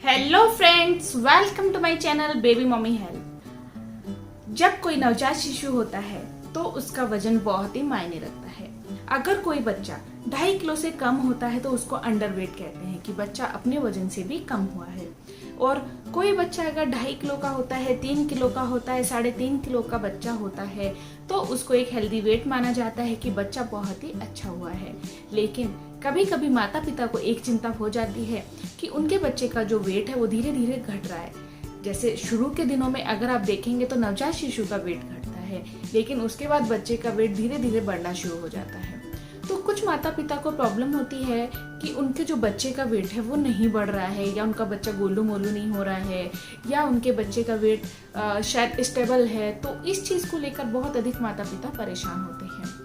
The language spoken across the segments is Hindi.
Hello friends, welcome to my channel baby mummy health. जब कोई नवजात शिशु होता है तो उसका वजन बहुत ही मायने रखता है। अगर कोई बच्चा 2.5 किलो से कम होता है तो उसको अंडरवेट कहते हैं कि बच्चा अपने वजन से भी कम हुआ है। और कोई बच्चा अगर 2.5 किलो का होता है, 3 किलो का होता है, 3.5 किलो का बच्चा होता है तो उसको एक हेल्दी वेट माना जाता है कि बच्चा बहुत ही अच्छा हुआ है। लेकिन कभी कभी माता पिता को एक चिंता हो जाती है कि उनके बच्चे का जो वेट है वो धीरे धीरे घट रहा है। जैसे शुरू के दिनों में अगर आप देखेंगे तो नवजात शिशु का वेट घटता है, लेकिन उसके बाद बच्चे का वेट धीरे धीरे बढ़ना शुरू हो जाता है। तो कुछ माता पिता को प्रॉब्लम होती है कि उनके जो बच्चे का वेट है वो नहीं बढ़ रहा है, या उनका बच्चा गोलू मोलू नहीं हो रहा है, या उनके बच्चे का वेट शायद स्टेबल है। तो इस चीज को लेकर बहुत अधिक माता पिता परेशान होते हैं।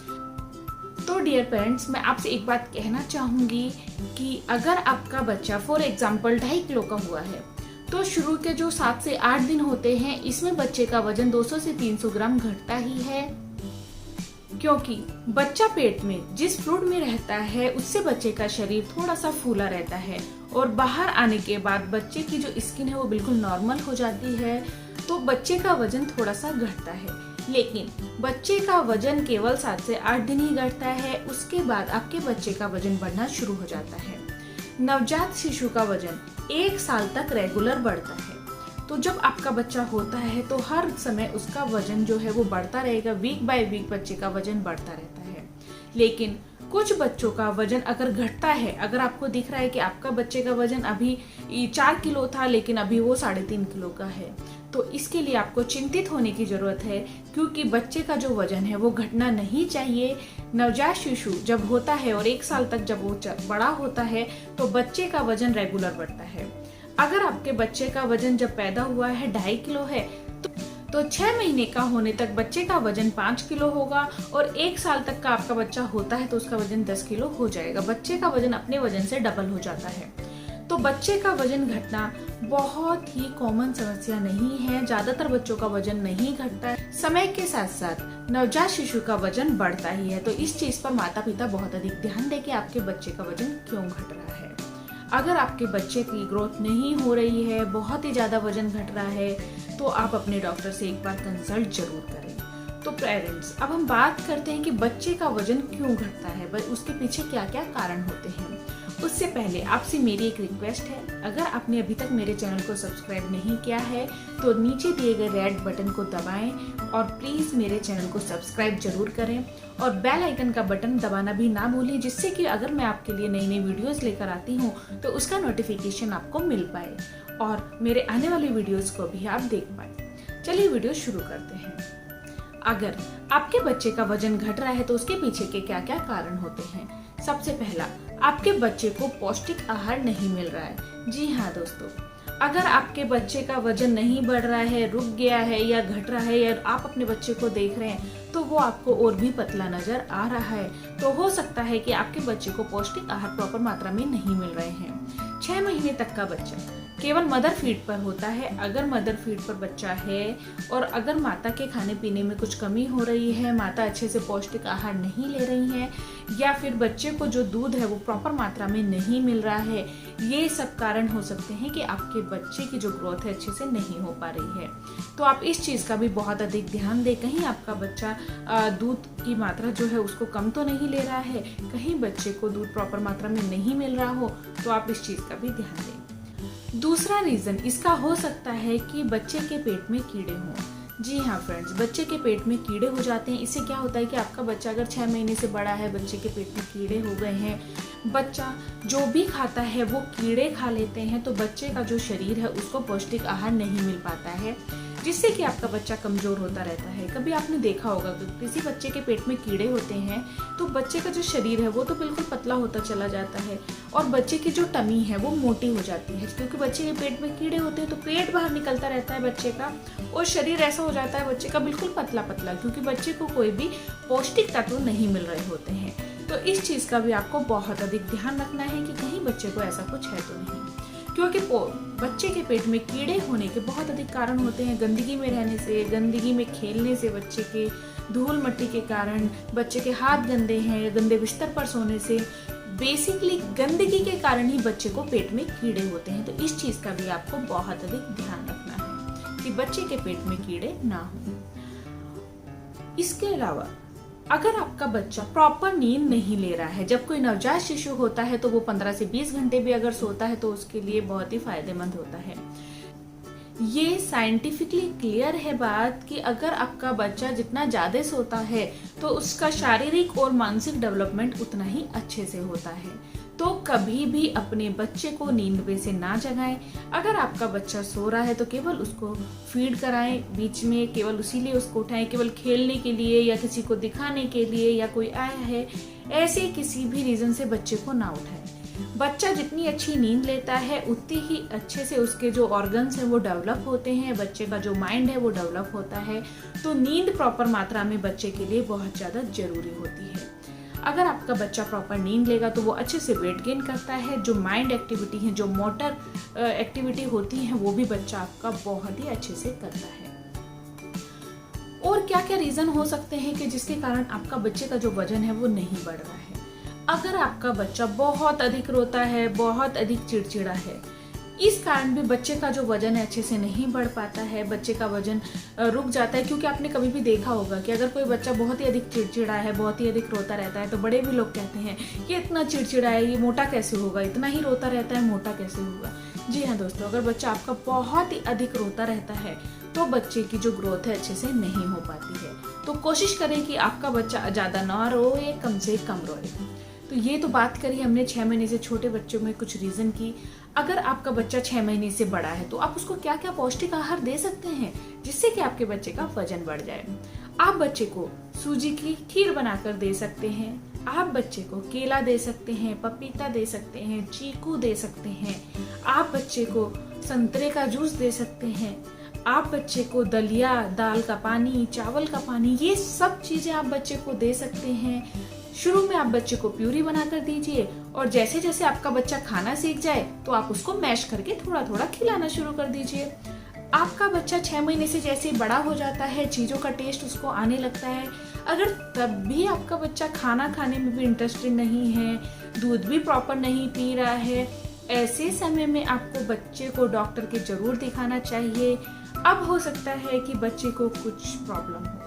तो डियर पेरेंट्स, मैं आपसे एक बात कहना चाहूंगी कि अगर आपका बच्चा फॉर एग्जाम्पल 2.5 किलो का हुआ है तो शुरू के जो 7 से 8 दिन होते हैं इसमें बच्चे का वजन 200 से 300 ग्राम घटता ही है, क्योंकि बच्चा पेट में जिस फ्लूइड में रहता है उससे बच्चे का शरीर थोड़ा सा फूला रहता है, और बाहर आने के बाद बच्चे की जो स्किन है वो बिल्कुल नॉर्मल हो जाती है, तो बच्चे का वजन थोड़ा सा घटता है। लेकिन बच्चे का वजन केवल 7 से 8 दिन ही घटता है, उसके बाद आपके बच्चे का वजन बढ़ना शुरू हो जाता है। नवजात शिशु का वजन 1 साल तक रेगुलर बढ़ता है। तो जब आपका बच्चा होता है तो हर समय उसका वजन जो है वो बढ़ता रहेगा, वीक बाय वीक बच्चे का वजन बढ़ता रहता है। लेकिन कुछ बच्चों का वजन अगर घटता है, अगर आपको दिख रहा है कि आपका बच्चे का वजन अभी 4 किलो था लेकिन अभी वो 3.5 किलो का है, तो इसके लिए आपको चिंतित होने की जरूरत है, क्योंकि बच्चे का जो वजन है वो घटना नहीं चाहिए। नवजात शिशु जब होता है और 1 साल तक जब वो बड़ा होता है तो बच्चे का वजन रेगुलर बढ़ता है। अगर आपके बच्चे का वजन जब पैदा हुआ है 2.5 किलो है तो 6 महीने का होने तक बच्चे का वजन 5 किलो होगा, और 1 साल तक का आपका बच्चा होता है तो उसका वजन 10 किलो हो जाएगा। बच्चे का वजन अपने वजन से डबल हो जाता है। तो बच्चे का वजन घटना बहुत ही कॉमन समस्या नहीं है, ज्यादातर बच्चों का वजन नहीं घटता है। समय के साथ साथ नवजात शिशु का वजन बढ़ता ही है, तो इस चीज पर माता पिता बहुत अधिक ध्यान दें कि आपके बच्चे का वजन क्यों घट रहा है। अगर आपके बच्चे की ग्रोथ नहीं हो रही है, बहुत ही ज्यादा वजन घट रहा है, तो आप अपने डॉक्टर से एक बार कंसल्ट जरूर करें। तो पेरेंट्स, अब हम बात करते हैं कि बच्चे का वजन क्यों घटता है, उसके पीछे क्या क्या कारण होते हैं। उससे पहले आपसे मेरी एक रिक्वेस्ट है, अगर आपने अभी तक मेरे चैनल को सब्सक्राइब नहीं किया है तो नीचे दिए गए रेड बटन को दबाएं और प्लीज मेरे चैनल को सब्सक्राइब जरूर करें, और बेल आइकन का बटन दबाना भी ना भूलें, जिससे कि अगर मैं आपके लिए नई नई वीडियोस लेकर आती हूँ तो उसका नोटिफिकेशन आपको मिल पाए और मेरे आने वाली वीडियोस को भी आप देख पाए। चलिए वीडियो शुरू करते हैं। अगर आपके बच्चे का वजन घट रहा है तो उसके पीछे के क्या क्या कारण होते हैं। सबसे पहला, आपके बच्चे को पौष्टिक आहार नहीं मिल रहा है। जी हाँ दोस्तों, अगर आपके बच्चे का वजन नहीं बढ़ रहा है, रुक गया है या घट रहा है, या आप अपने बच्चे को देख रहे हैं तो वो आपको और भी पतला नजर आ रहा है, तो हो सकता है कि आपके बच्चे को पौष्टिक आहार प्रॉपर मात्रा में नहीं मिल रहे हैं। 6 महीने तक का बच्चा केवल मदर फीड पर होता है। अगर मदर फीड पर बच्चा है और अगर माता के खाने पीने में कुछ कमी हो रही है, माता अच्छे से पौष्टिक आहार नहीं ले रही है, या फिर बच्चे को जो दूध है वो प्रॉपर मात्रा में नहीं मिल रहा है, ये सब कारण हो सकते हैं कि आपके बच्चे की जो ग्रोथ है अच्छे से नहीं हो पा रही है। तो आप इस चीज का भी बहुत अधिक ध्यान दें, कहीं आपका बच्चा दूध की मात्रा जो है उसको कम तो नहीं ले रहा है, कहीं बच्चे को दूध प्रॉपर मात्रा में नहीं मिल रहा हो, तो आप इस चीज का भी ध्यान दें। दूसरा रीजन इसका हो सकता है कि बच्चे के पेट में कीड़े हों। जी हाँ फ्रेंड्स, बच्चे के पेट में कीड़े हो जाते हैं। इससे क्या होता है कि आपका बच्चा अगर 6 महीने से बड़ा है, बच्चे के पेट में कीड़े हो गए हैं, बच्चा जो भी खाता है वो कीड़े खा लेते हैं, तो बच्चे का जो शरीर है उसको पौष्टिक आहार नहीं मिल पाता है, जिससे कि आपका बच्चा कमजोर होता रहता है। कभी आपने देखा होगा कि किसी बच्चे के पेट में कीड़े होते हैं तो बच्चे का जो शरीर है वो तो बिल्कुल पतला होता चला जाता है, और बच्चे की जो टमी है वो मोटी हो जाती है, क्योंकि बच्चे के पेट में कीड़े होते हैं तो पेट बाहर निकलता रहता है बच्चे का, और शरीर ऐसा हो जाता है बच्चे का बिल्कुल पतला पतला, क्योंकि बच्चे को कोई भी पौष्टिक तत्व नहीं मिल रहे होते हैं। तो इस चीज का भी आपको बहुत अधिक ध्यान रखना है कि कहीं बच्चे को ऐसा कुछ है तो नहीं, क्योंकि बच्चे के पेट में कीड़े होने के बहुत अधिक कारण होते हैं। गंदगी में रहने से, गंदगी में खेलने से, बच्चे के धूल मिट्टी के कारण, बच्चे के हाथ गंदे हैं, गंदे बिस्तर पर सोने से, बेसिकली गंदगी के कारण ही बच्चे को पेट में कीड़े होते हैं। तो इस चीज का भी आपको बहुत अधिक ध्यान रखना है कि बच्चे के पेट में कीड़े ना हो। इसके अलावा अगर आपका बच्चा प्रॉपर नींद नहीं ले रहा है, जब कोई नवजात शिशु होता है तो वो 15 से 20 घंटे भी अगर सोता है तो उसके लिए बहुत ही फायदेमंद होता है। ये साइंटिफिकली क्लियर है बात कि अगर आपका बच्चा जितना ज्यादा सोता है तो उसका शारीरिक और मानसिक डेवलपमेंट उतना ही अच्छे से होता है। तो कभी भी अपने बच्चे को नींद में से ना जगाएं। अगर आपका बच्चा सो रहा है तो केवल उसको फीड कराएं, बीच में केवल उसी लिए उसको उठाएं, केवल खेलने के लिए या किसी को दिखाने के लिए या कोई आया है, ऐसे किसी भी रीजन से बच्चे को ना उठाएं। बच्चा जितनी अच्छी नींद लेता है उतनी ही अच्छे से उसके जो ऑर्गन्स हैं वो डेवलप होते हैं, बच्चे का जो माइंड है वो डेवलप होता है। तो नींद प्रॉपर मात्रा में बच्चे के लिए बहुत ज्यादा जरूरी होती है। अगर आपका बच्चा प्रॉपर नींद लेगा तो वो अच्छे से वेट गेन करता है, जो माइंड एक्टिविटी है, जो मोटर एक्टिविटी होती है वो भी बच्चा आपका बहुत ही अच्छे से करता है। और क्या क्या रीजन हो सकते हैं कि जिसके कारण आपका बच्चे का जो वजन है वो नहीं बढ़ रहा है। अगर आपका बच्चा बहुत अधिक रोता है, बहुत अधिक चिड़चिड़ा है, इस कारण भी बच्चे का जो वजन है अच्छे से नहीं बढ़ पाता है, बच्चे का वजन रुक जाता है। क्योंकि आपने कभी भी देखा होगा कि अगर कोई बच्चा बहुत ही अधिक चिड़चिड़ा है, बहुत ही अधिक रोता रहता है तो बड़े भी लोग कहते हैं कि इतना चिड़चिड़ा है, ये मोटा कैसे होगा, इतना ही रोता रहता है, मोटा कैसे होगा। जी हाँ दोस्तों, अगर बच्चा आपका बहुत ही अधिक रोता रहता है तो बच्चे की जो ग्रोथ है अच्छे से नहीं हो पाती है। तो कोशिश करें कि आपका बच्चा ज्यादा ना रोए, कम से कम रोए। तो ये तो बात करी हमने 6 महीने से छोटे बच्चों में कुछ रीजन की। अगर आपका बच्चा 6 महीने से बड़ा है तो आप उसको क्या क्या पौष्टिक आहार दे सकते हैं जिससे कि आपके बच्चे का वजन बढ़ जाए। आप बच्चे को सूजी की खीर बनाकर दे सकते हैं, आप बच्चे को केला दे सकते हैं, पपीता दे सकते हैं, चीकू दे सकते हैं, आप बच्चे को संतरे का जूस दे सकते हैं, आप बच्चे को दलिया, दाल का पानी, चावल का पानी, ये सब चीजें आप बच्चे को दे सकते हैं। शुरू में आप बच्चे को प्यूरी बनाकर दीजिए और जैसे जैसे आपका बच्चा खाना सीख जाए तो आप उसको मैश करके थोड़ा थोड़ा खिलाना शुरू कर दीजिए। आपका बच्चा 6 महीने से जैसे बड़ा हो जाता है, चीजों का टेस्ट उसको आने लगता है, अगर तब भी आपका बच्चा खाना खाने में भी इंटरेस्टेड नहीं है, दूध भी प्रॉपर नहीं पी रहा है, ऐसे समय में आपको बच्चे को डॉक्टर के जरूर दिखाना चाहिए। अब हो सकता है कि बच्चे को कुछ प्रॉब्लम हो।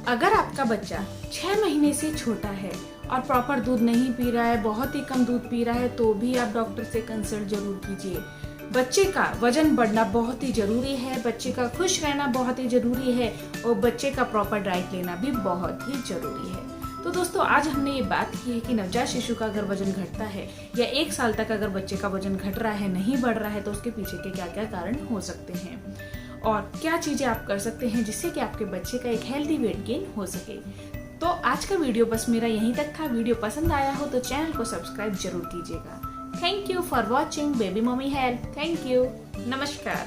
अगर आपका बच्चा 6 महीने से छोटा है और प्रॉपर दूध नहीं पी रहा है, बहुत ही कम दूध पी रहा है, तो भी आप डॉक्टर से कंसल्ट जरूर कीजिए। बच्चे का वजन बढ़ना बहुत ही जरूरी है, बच्चे का खुश रहना बहुत ही जरूरी है और बच्चे का प्रॉपर डाइट लेना भी बहुत ही जरूरी है। तो दोस्तों, आज हमने ये बात की है कि नवजात शिशु का अगर वजन घटता है या 1 साल तक अगर बच्चे का वजन घट रहा है, नहीं बढ़ रहा है, तो उसके पीछे के क्या क्या कारण हो सकते हैं और क्या चीजें आप कर सकते हैं जिससे कि आपके बच्चे का एक हेल्दी वेट गेन हो सके। तो आज का वीडियो बस मेरा यहीं तक था। वीडियो पसंद आया हो तो चैनल को सब्सक्राइब जरूर कीजिएगा। Thank you for watching baby mummy health. Thank you. नमस्कार।